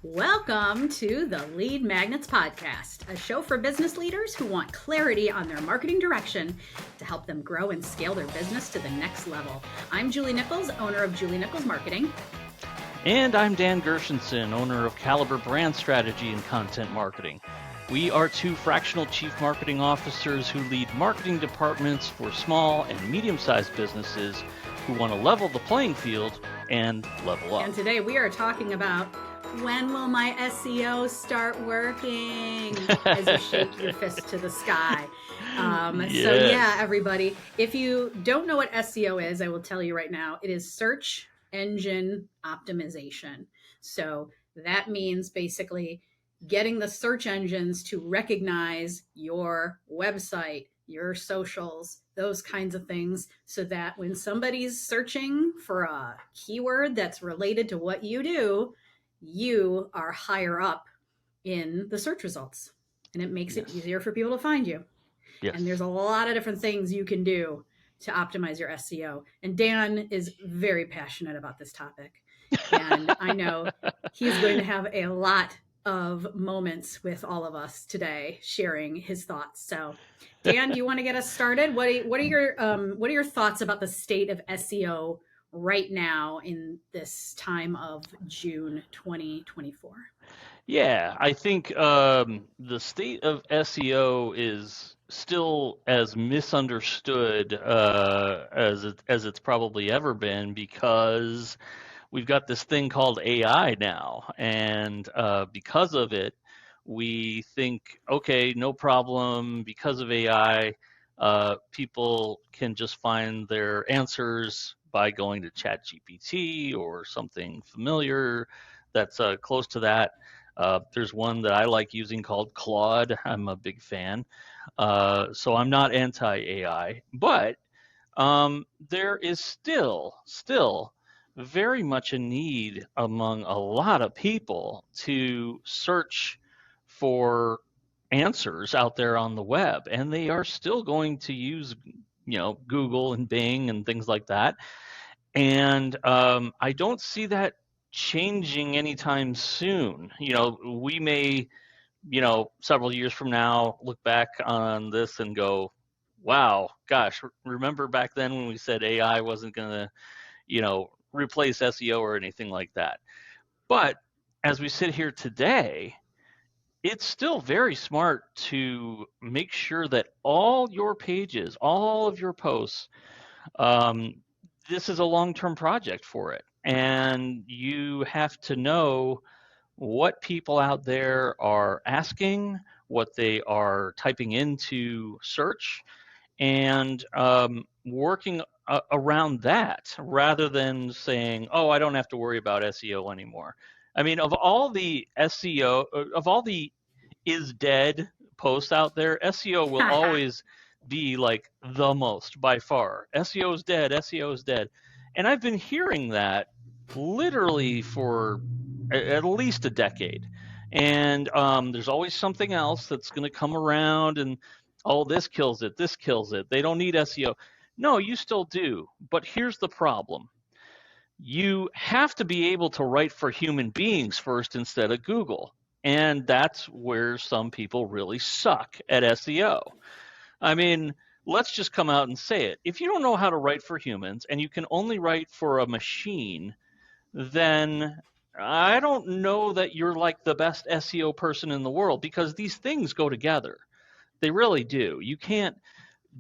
Welcome to the Lead Magnets Podcast, a show for business leaders who want clarity on their marketing direction to help them grow and scale their business to the next level. I'm Julie Nichols, owner of Julie Nichols Marketing. And I'm Dan Gershenson, owner of Caliber Brand Strategy and Content Marketing. We are two fractional chief marketing officers who lead marketing departments for small and medium-sized businesses who want to level the playing field and level up. And today we are talking about when will my SEO start working as you shake your fist to the sky. Yes. So yeah, everybody, if you don't know what SEO is, I will tell you right now, it is search engine optimization. So that means basically getting the search engines to recognize your website, your socials, those kinds of things, so that when somebody's searching for a keyword that's related to what you do, you are higher up in the search results, and it makes it easier for people to find you. Yes. And there's a lot of different things you can do to optimize your SEO. And Dan is very passionate about this topic. And I know he's going to have a lot of moments with all of us today sharing his thoughts. So Dan, do you want to get us started? What are your thoughts about the state of SEO right now in this time of June 2024? Yeah, I think the state of SEO is still as misunderstood as it's probably ever been, because we've got this thing called AI now, and because of it, we think, okay, no problem. Because of AI, people can just find their answers by going to ChatGPT or something familiar that's close to that. There's one that I like using called Claude. I'm a big fan. So I'm not anti-AI, but there is still very much a need among a lot of people to search for answers out there on the web, and they are still going to use, Google and Bing and things like that. And I don't see that changing anytime soon. We may, several years from now, look back on this and go, wow, gosh, remember back then when we said AI wasn't going to, replace SEO or anything like that. But as we sit here today, it's still very smart to make sure that all your pages, all of your posts, this is a long-term project for it. And you have to know what people out there are asking, what they are typing into search, and working around that, rather than saying, oh, I don't have to worry about SEO anymore. I mean, of all the SEO, of all the is dead posts out there, SEO will always be like the most, by far. SEO is dead, SEO is dead. And I've been hearing that literally for at least a decade. And there's always something else that's going to come around and, oh, this kills it, this kills it. They don't need SEO. No, you still do. But here's the problem. You have to be able to write for human beings first instead of Google. And that's where some people really suck at SEO. I mean, let's just come out and say it. If you don't know how to write for humans and you can only write for a machine, then I don't know that you're like the best SEO person in the world, because these things go together. They really do. You can't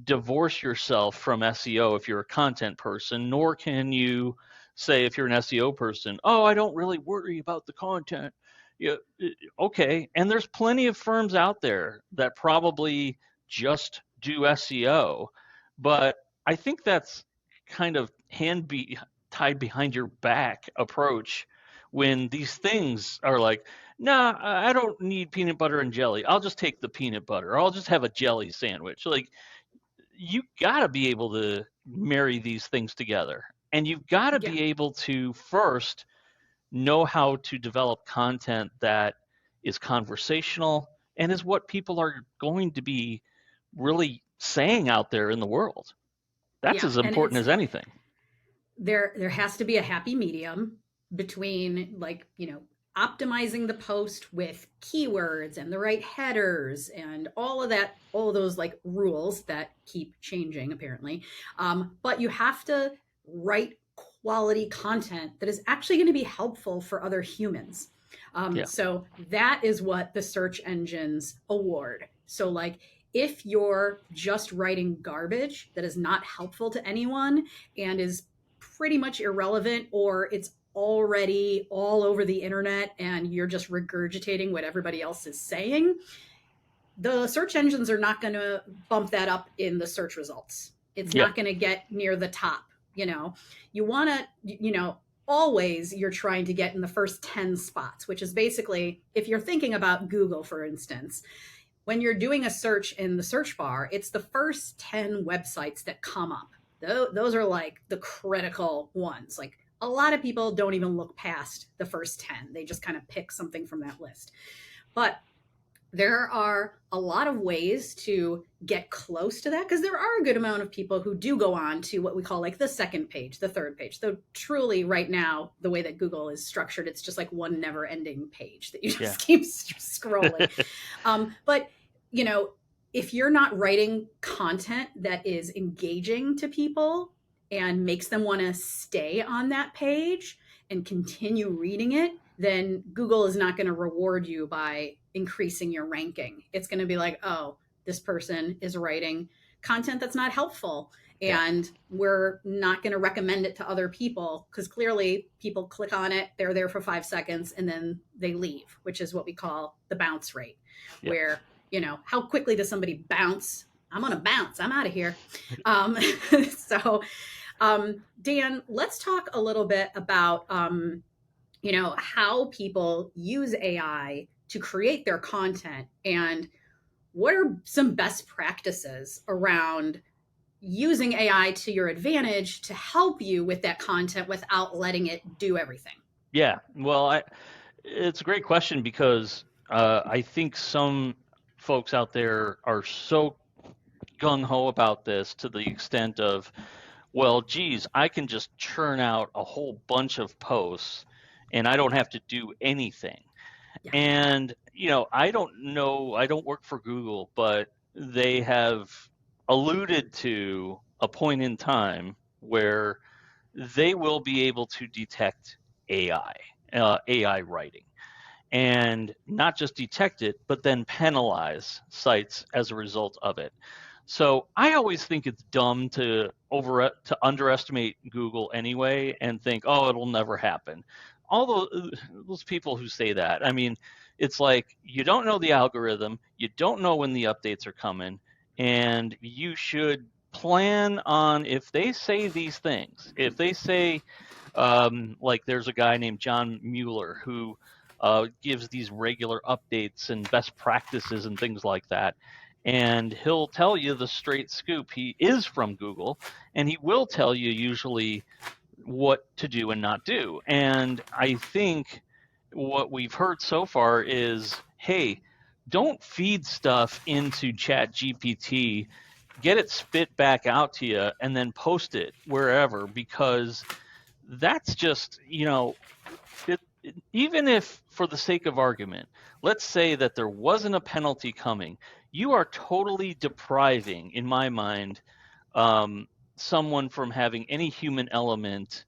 divorce yourself from SEO if you're a content person, nor can you say, if you're an SEO person, oh, I don't really worry about the content. Yeah, okay. And there's plenty of firms out there that probably just do SEO, but I think that's kind of tied behind your back approach when these things are like, nah, I don't need peanut butter and jelly. I'll just take the peanut butter, or I'll just have a jelly sandwich. Like, you got to be able to marry these things together, and you've got to be able to first know how to develop content that is conversational and is what people are going to be really saying out there in the world. That's as important as anything. There has to be a happy medium between, like, optimizing the post with keywords and the right headers and all of that, all of those like rules that keep changing apparently. But you have to write quality content that is actually going to be helpful for other humans. Yeah. So that is what the search engines award. So like if you're just writing garbage that is not helpful to anyone and is pretty much irrelevant, or it's already all over the internet and you're just regurgitating what everybody else is saying, the search engines are not going to bump that up in the search results. It's Yeah. not going to get near the top. You want to, always you're trying to get in the first 10 spots, which is basically, if you're thinking about Google, for instance, when you're doing a search in the search bar, it's the first 10 websites that come up. Those are like the critical ones. Like a lot of people don't even look past the first 10. They just kind of pick something from that list. But there are a lot of ways to get close to that, because there are a good amount of people who do go on to what we call like the second page, the third page. So truly right now, the way that Google is structured, it's just like one never ending page that you just Yeah. keep scrolling. But if you're not writing content that is engaging to people and makes them want to stay on that page and continue reading it, then Google is not going to reward you by increasing your ranking. It's going to be like, oh, this person is writing content that's not helpful, Yeah. and we're not going to recommend it to other people, because clearly people click on it, they're there for 5 seconds, and then they leave, which is what we call the bounce rate, Yeah. where, how quickly does somebody bounce? I'm going to bounce. I'm out of here. So, Dan, let's talk a little bit about, how people use AI to create their content, and what are some best practices around using AI to your advantage to help you with that content without letting it do everything. Yeah. Well, it's a great question because I think some folks out there are so gung ho about this to the extent of, well, geez, I can just churn out a whole bunch of posts and I don't have to do anything. Yeah. And, I don't know, I don't work for Google, but they have alluded to a point in time where they will be able to detect AI writing, and not just detect it, but then penalize sites as a result of it. So I always think it's dumb to underestimate Google anyway and think, oh, it'll never happen. All those people who say that, I mean, it's like you don't know the algorithm, you don't know when the updates are coming, and you should plan on, if they say these things, if they say, like there's a guy named John Mueller who gives these regular updates and best practices and things like that. And he'll tell you the straight scoop. He is from Google, and he will tell you usually what to do and not do. And I think what we've heard so far is, hey, don't feed stuff into Chat GPT, get it spit back out to you, and then post it wherever, because that's just, even if, for the sake of argument, let's say that there wasn't a penalty coming, you are totally depriving, in my mind, someone from having any human element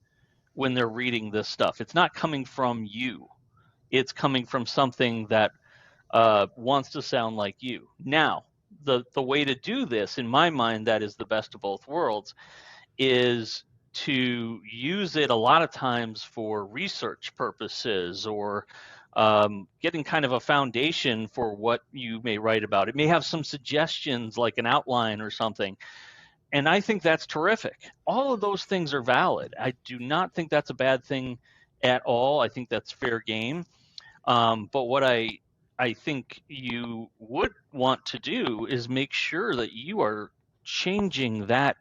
when they're reading this stuff. It's not coming from you. It's coming from something that wants to sound like you. Now, the way to do this, in my mind, that is the best of both worlds, is to use it a lot of times for research purposes, or getting kind of a foundation for what you may write about. It may have some suggestions, like an outline or something. And I think that's terrific. All of those things are valid. I do not think that's a bad thing at all. I think that's fair game. But what I think you would want to do is make sure that you are changing that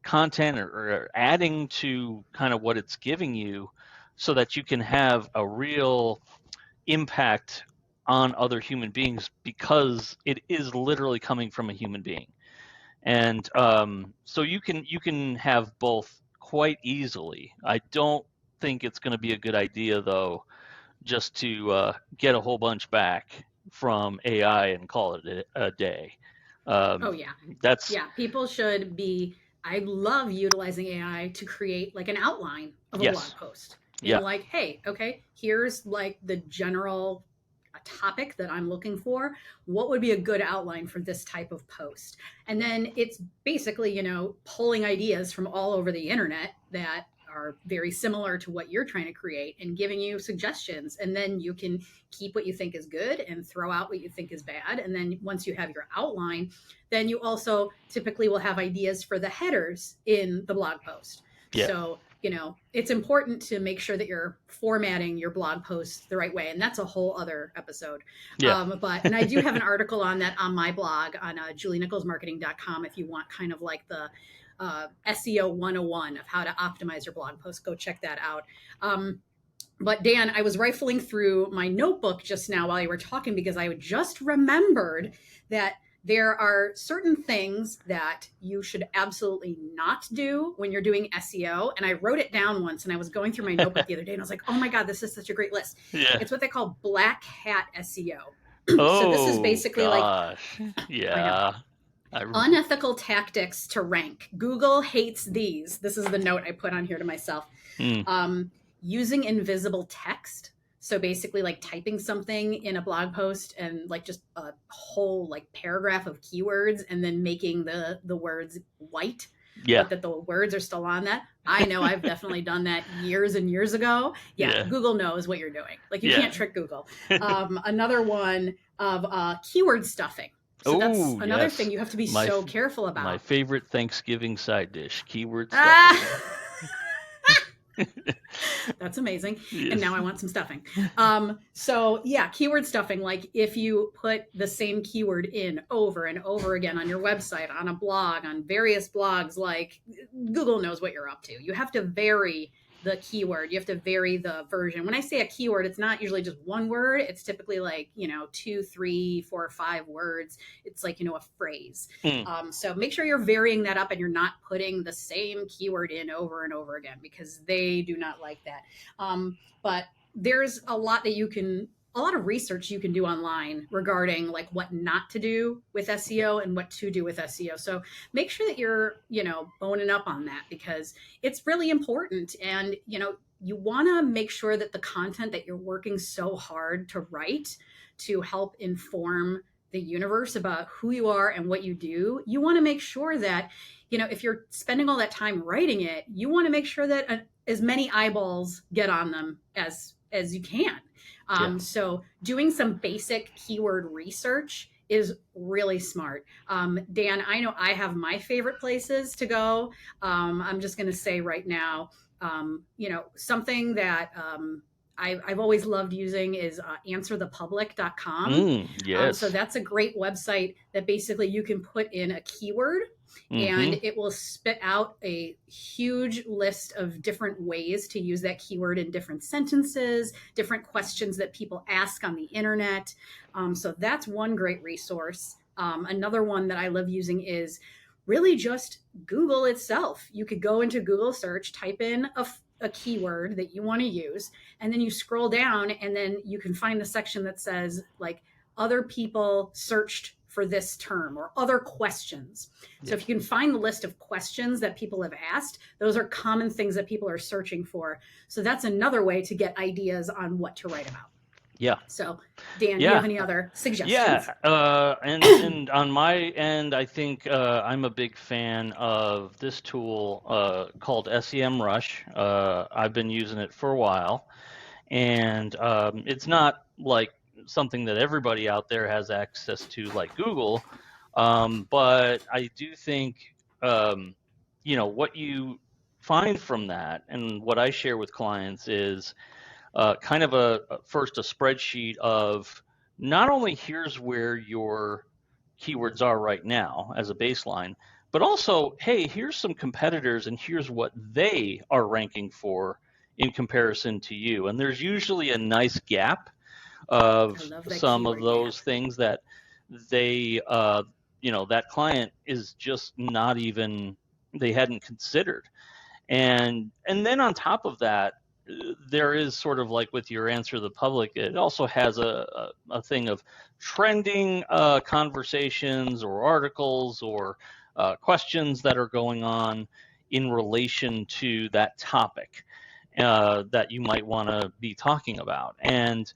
content, or adding to kind of what it's giving you, so that you can have a real impact on other human beings, because it is literally coming from a human being. And so you can have both quite easily. I don't think it's going to be a good idea, though, just to get a whole bunch back from AI and call it a day. Oh yeah. That's Yeah, people should be. I love utilizing AI to create like an outline of a blog yes, post. yeah, And like, hey, okay, here's like the general topic that I'm looking for. What would be a good outline for this type of post? And then it's basically, pulling ideas from all over the internet that are very similar to what you're trying to create and giving you suggestions. And then you can keep what you think is good and throw out what you think is bad. And then once you have your outline, then you also typically will have ideas for the headers in the blog post. yeah, So, it's important to make sure that you're formatting your blog posts the right way. And that's a whole other episode. yeah. And I do have an article on that on my blog on julienicholsmarketing.com if you want kind of like the SEO 101 of how to optimize your blog post. Go check that out. But Dan, I was rifling through my notebook just now while you were talking because I just remembered that there are certain things that you should absolutely not do when you're doing SEO. And I wrote it down once and I was going through my notebook the other day and I was like, oh my God, this is such a great list. Yeah. It's what they call black hat SEO. So this is Oh basically like, gosh. I know, Yeah. I unethical tactics to rank. Google hates these. This is the note I put on here to myself. mm, Um, Using invisible text. So basically like typing something in a blog post and like just a whole like paragraph of keywords and then making the words white, yeah. but that the words are still on that. I know I've definitely done that years and years ago. Yeah, Yeah. Google knows what you're doing. Like you Yeah. can't trick Google. Another one of keyword stuffing. So that's Oh another thing yes. you have to be My so careful my about. favorite Thanksgiving side dish, keyword stuffing. Ah! That's amazing. And Yes. now I want some stuffing. So yeah, keyword stuffing. Like if you put the same keyword in over and over again on your website, on a blog, on various blogs, like Google knows what you're up to. You have to vary the keyword. You have to vary the version. When I say a keyword, it's not usually just one word. It's typically like, 2, 3, 4, 5 words. It's like, a phrase. Mm, So make sure you're varying that up and you're not putting the same keyword in over and over again because they do not like that. But there's a lot of research you can do online regarding like what not to do with SEO and what to do with SEO. So make sure that you're, boning up on that because it's really important. And, you want to make sure that the content that you're working so hard to write to help inform the universe about who you are and what you do, you want to make sure that, if you're spending all that time writing it, you want to make sure that as many eyeballs get on them as you can. yeah. So doing some basic keyword research is really smart. Dan, I know I have my favorite places to go. I'm just going to say right now, something that I've always loved using is answerthepublic.com. So Yes. that's a great website that basically you can put in a keyword Mm-hmm. and it will spit out a huge list of different ways to use that keyword in different sentences, different questions that people ask on the internet. So that's one great resource. Another one that I love using is really just Google itself. You could go into Google search, type in a keyword that you want to use, and then you scroll down and then you can find the section that says like other people searched for this term or other questions. So Yeah. if you can find the list of questions that people have asked, those are common things that people are searching for. So that's another way to get ideas on what to write about. Yeah. So Dan, do you Yeah. have any other Yeah, suggestions? and on my end, I think I'm a big fan of this tool called SEM Rush. I've been using it for a while, and it's not like something that everybody out there has access to, like Google, but I do think what you find from that, and what I share with clients is kind of first a spreadsheet of not only here's where your keywords are right now as a baseline, but also, hey, here's some competitors and here's what they are ranking for in comparison to you. And there's usually a nice gap I of love that some of keyword gap. those things that they, that client is just not even, they hadn't considered. And then on top of that, there is sort of like with your answer to the public, it also has a thing of trending conversations or articles or questions that are going on in relation to that topic that you might want to be talking about. And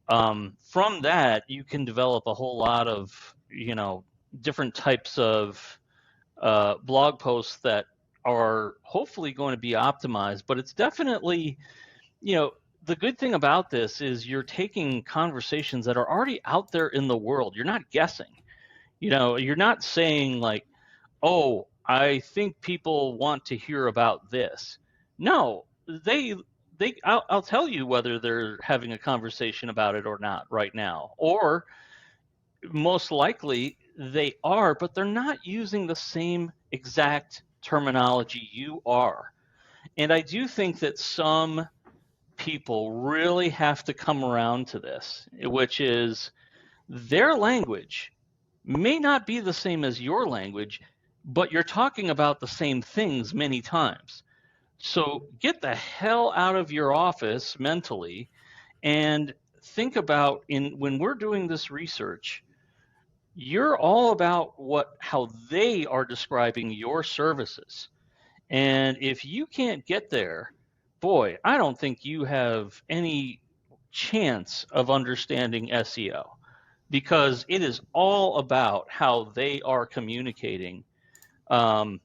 from that, you can develop a whole lot of, different types of blog posts that are hopefully going to be optimized. But it's definitely, you know, the good thing about this is you're taking conversations that are already out there in the world. You're not guessing. You're not saying like, "Oh, I think people want to hear about this." No, I'll tell you whether they're having a conversation about it or not right now. Or most likely they are, but they're not using the same exact terminology you are. And I do think that some people really have to come around to this, which is their language may not be the same as your language, but you're talking about the same things many times. So get the hell out of your office mentally and think about when we're doing this research, you're all about how they are describing your services. And if you can't get there, boy, I don't think you have any chance of understanding SEO, because it is all about how they are communicating, um,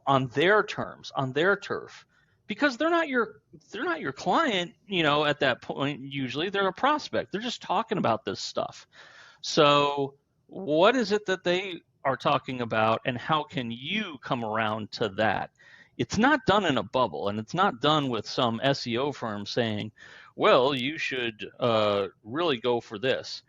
on their terms, on their turf, because they're not your client, at that point. Usually they're a prospect. They're just talking about this stuff. So what is it that they are talking about, and how can you come around to that? It's not done in a bubble, and it's not done with some SEO firm saying, well, you should really go for this.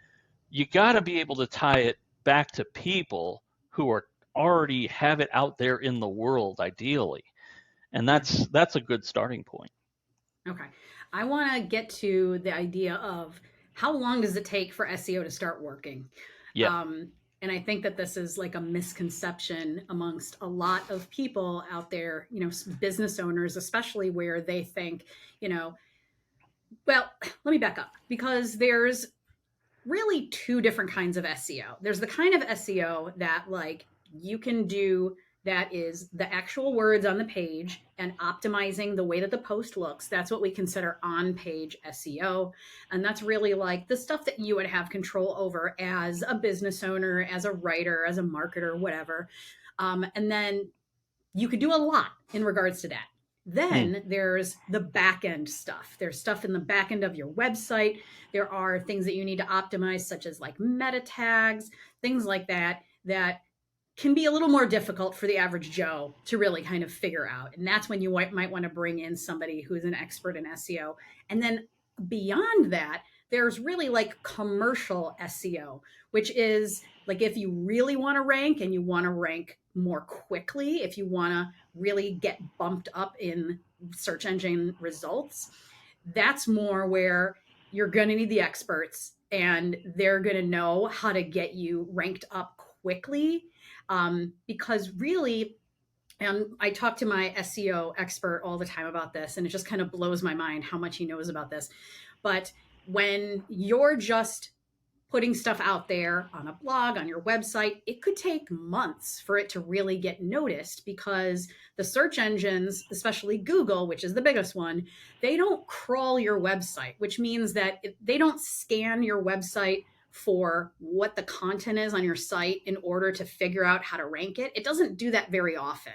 You got to be able to tie it back to people who are already have it out there in the world, ideally. And Yeah. that's a good starting point. Okay. I want to get to the idea of how long does it take for SEO to start working? Yeah. Um, and I think that this is like a misconception amongst a lot of people out there, business owners, especially, where they think, you know, well, let me back up, because there's really two different kinds of SEO. There's the kind of SEO that like you can do, that is the actual words on the page and optimizing the way that the post looks. That's what we consider on-page SEO. And that's really like the stuff that you would have control over as a business owner, as a writer, as a marketer, whatever. And then you could do a lot in regards to that. Hmm. Then there's the back end stuff. There's stuff in the back end of your website. There are things that you need to optimize, such as like meta tags, things like that, that can be a little more difficult for the average Joe to really kind of figure out. And that's when you might want to bring in somebody who's an expert in SEO. And then beyond that, there's really like commercial SEO, which is like if you really want to rank and you want to rank more quickly, if you want to really get bumped up in search engine results, that's more where you're going to need the experts, and they're going to know how to get you ranked up quickly. Because really, and I talk to my SEO expert all the time about this, and it just kind of blows my mind how much he knows about this. But when you're just putting stuff out there on a blog, on your website, it could take months for it to really get noticed, because the search engines, especially Google, which is the biggest one, they don't crawl your website, which means that they don't scan your website for what the content is on your site in order to figure out how to rank it. It doesn't do that very often.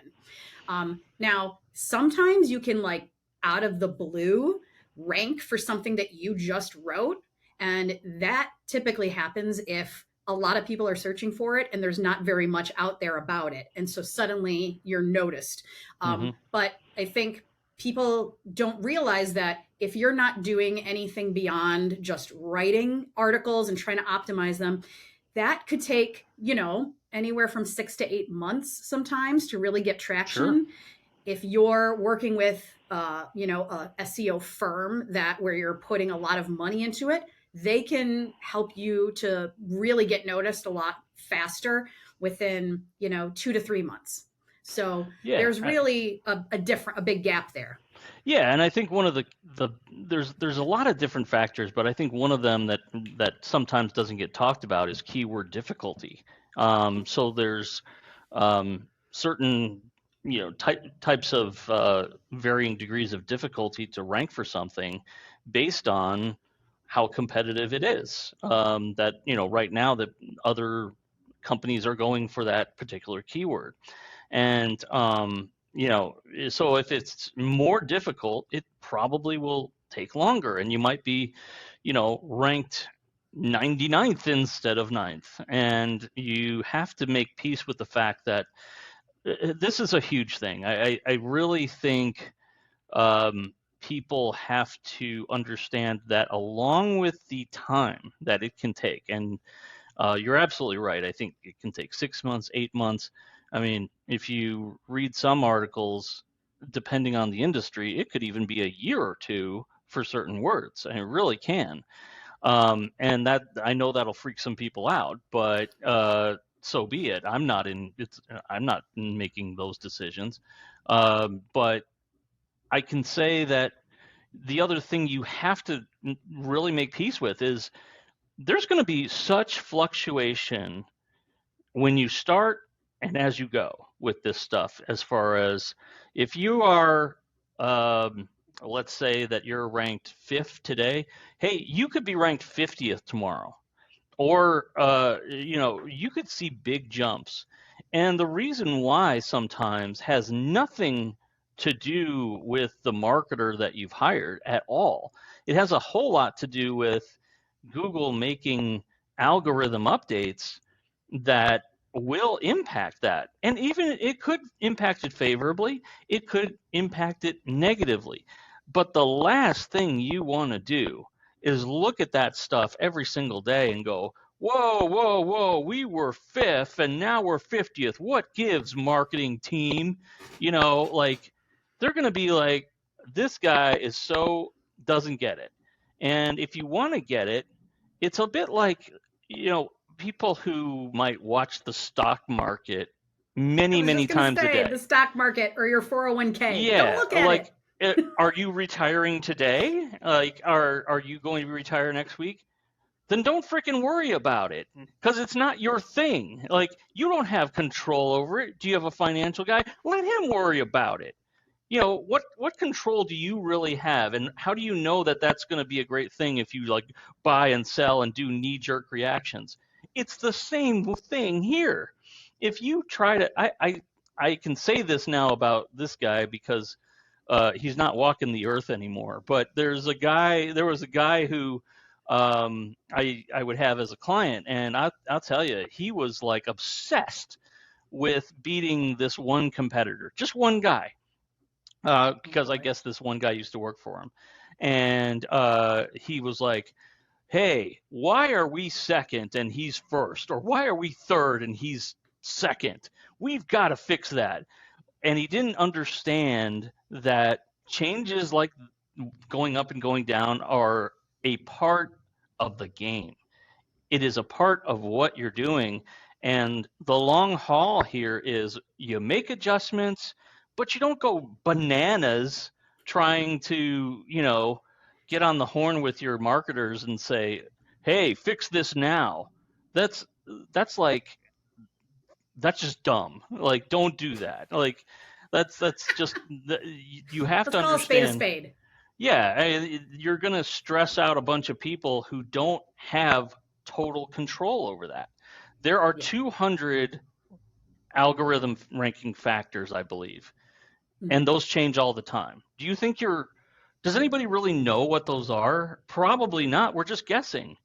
Now, sometimes you can, like, out of the blue, rank for something that you just wrote. And that typically happens if a lot of people are searching for it and there's not very much out there about it. And so suddenly you're noticed. Hmm. But I think people don't realize that if you're not doing anything beyond just writing articles and trying to optimize them, that could take, anywhere from 6 to 8 months sometimes to really get Sure. traction. If you're working with, a SEO firm where you're putting a lot of money into it, they can help you to really get noticed a lot faster within, 2 to 3 months. So Yeah. there's really a big gap there. Yeah, and I think one of the there's a lot of different factors, but I think one of them that sometimes doesn't get talked about is keyword difficulty. So there's certain types of varying degrees of difficulty to rank for something based on how competitive it is. That right now that other companies are going for that particular keyword. And so if it's more difficult, it probably will take longer, and you might be, ranked 99th instead of ninth. And you have to make peace with the fact that this is a huge thing. I really think people have to understand that along with the time that it can take, and you're absolutely right. I think it can take 6 months, 8 months. I mean, if you read some articles, depending on the industry, it could even be a year or two for certain words, and it really can. And that I know that'll freak some people out, but so be it. I'm not making those decisions. But I can say that the other thing you have to really make peace with is there's going to be such fluctuation when you start and as you go with this stuff. As far as if you are, let's say that you're ranked fifth today, hey, you could be ranked 50th tomorrow, or you could see big jumps. And the reason why sometimes has nothing to do with the marketer that you've hired at all. It has a whole lot to do with Google making algorithm updates that will impact that. And even it could impact it favorably, it could impact it negatively. But the last thing you want to do is look at that stuff every single day and go, whoa, whoa, whoa, we were fifth and now we're 50th. What gives, marketing team? Like they're going to be like, this guy is so doesn't get it. And if you want to get it, it's a bit like, people who might watch the stock market I many, was many just going to times a say day. the stock market or your 401k. Don't Yeah, look at like, it. are you retiring today? Like, are you going to retire next week? Then don't freaking worry about it because it's not your thing. Like, you don't have control over it. Do you have a financial guy? Let him worry about it. What control do you really have, and how do you know that that's going to be a great thing if you like buy and sell and do knee-jerk reactions? It's the same thing here. If you try to, I can say this now about this guy because he's not walking the earth anymore, but there was a guy who I would have as a client, and I'll tell you, he was like obsessed with beating this one competitor, just one guy, Oh because I boy. guess this one guy used to work for him. And he was like, hey, why are we second and he's first? Or why are we third and he's second? We've got to fix that. And he didn't understand that changes like going up and going down are a part of the game. It is a part of what you're doing. And the long haul here is you make adjustments, but you don't go bananas trying to, get on the horn with your marketers and say, hey, fix this now. That's that's like that's just dumb. Like, don't do that. Like, that's just you have Let's to call a spade a understand. spade. Yeah, you're going to stress out a bunch of people who don't have total control over that. There are Yeah. 200 algorithm ranking factors, I believe, and Mhm. those change all the time. Does anybody really know what those are? Probably not. We're just guessing,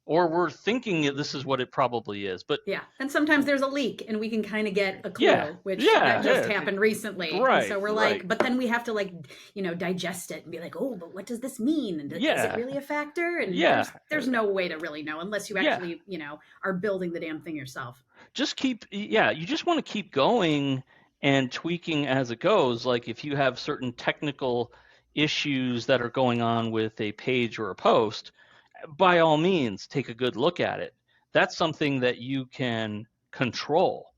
or we're thinking that this is what it probably is. But Yeah. And sometimes there's a leak and we can kind of get a yeah, clue, which that yeah, just yeah, happened recently. And right, so we're right. like, but then we have to like, digest it and be like, oh, but what does this mean? And is it Yeah, really a factor? And yeah, there's no way to really know unless you yeah. actually, are building the damn thing yourself. You just want to keep going and tweaking as it goes. Like if you have certain technical issues that are going on with a page or a post, by all means take a good look at it. That's something that you can control.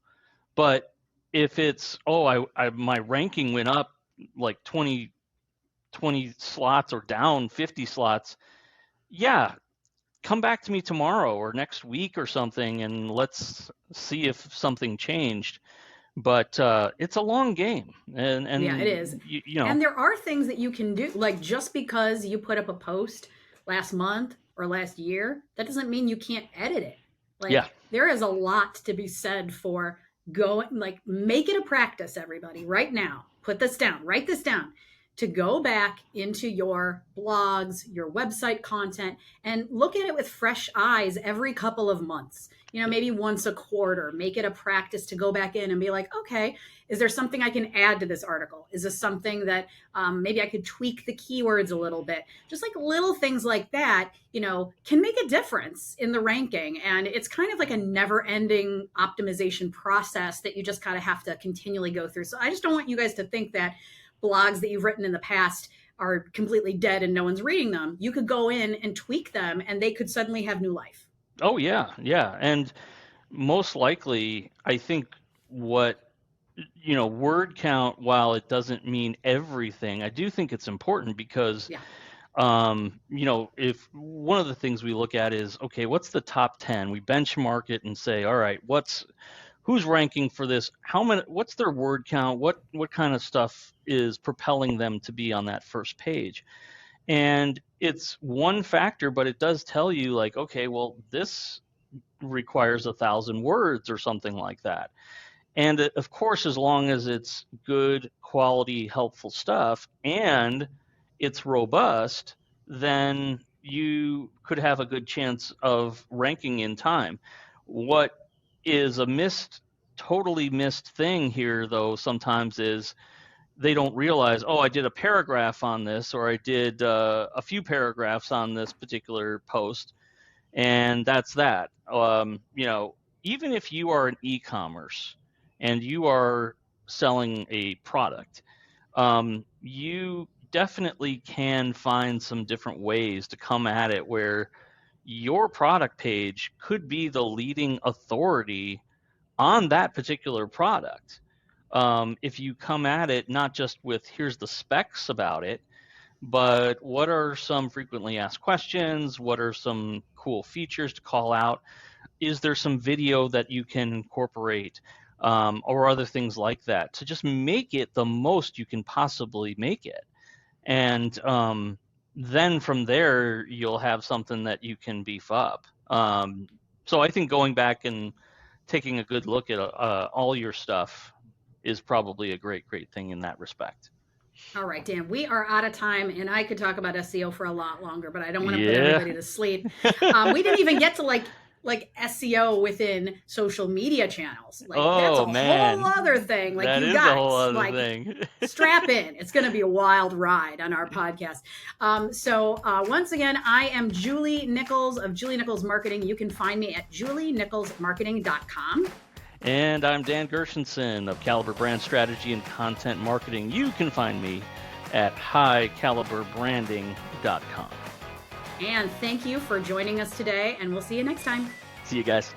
But if it's, my ranking went up like 20 20 slots or down 50 slots, yeah, come back to me tomorrow or next week or something, and let's see if something changed. But it's a long game, Yeah, it and is. you know, And there are things that you can do. Like just because you put up a post last month or last year, that doesn't mean you can't edit it. yeah. Like there is a lot to be said for going, like, make it a practice, everybody, right now. Put this down, write this down, to go back into your blogs, your website content, and look at it with fresh eyes every couple of months. You know, maybe once a quarter, make it a practice to go back in and be like, okay, is there something I can add to this article? Is this something that maybe I could tweak the keywords a little bit? Just like little things like that, you know, can make a difference in the ranking. And it's kind of like a never ending optimization process that you just kind of have to continually go through. So I just don't want you guys to think that blogs that you've written in the past are completely dead and no one's reading them. You could go in and tweak them and they could suddenly have new life. Oh yeah, yeah. And most likely, I think what word count, while it doesn't mean everything, I do think it's important because Yeah. if one of the things we look at is, okay, what's the top 10? We benchmark it and say, all right, who's ranking for this? What's their word count? What kind of stuff is propelling them to be on that first page? And it's one factor, but it does tell you, like, okay, well, this requires 1,000 words or something like that. And of course, as long as it's good quality, helpful stuff and it's robust, then you could have a good chance of ranking in time. What is a totally missed thing here, though, sometimes is they don't realize, oh, I did a paragraph on this, or I did a few paragraphs on this particular post, and that's that. Even if you are an e-commerce and you are selling a product, you definitely can find some different ways to come at it where your product page could be the leading authority on that particular product. If you come at it not just with here's the specs about it, but what are some frequently asked questions? What are some cool features to call out? Is there some video that you can incorporate, or other things like that, to just make it the most you can possibly make it? And then from there, you'll have something that you can beef up. So I think going back and taking a good look at all your stuff is probably a great thing in that respect. All right, Dan, we are out of time, and I could talk about SEO for a lot longer, but I don't want to put Yeah. everybody to sleep. We didn't even get to like SEO within social media channels. Like that's a Oh whole man, other thing. Like that you is a whole guys, other like thing. strap in. It's going to be a wild ride on our podcast. Once again, I am Julie Nichols of Julie Nichols Marketing. You can find me at julienicholsmarketing.com. And I'm Dan Gershenson of Caliber Brand Strategy and Content Marketing. You can find me at highcaliberbranding.com. And thank you for joining us today, and we'll see you next time. See you guys.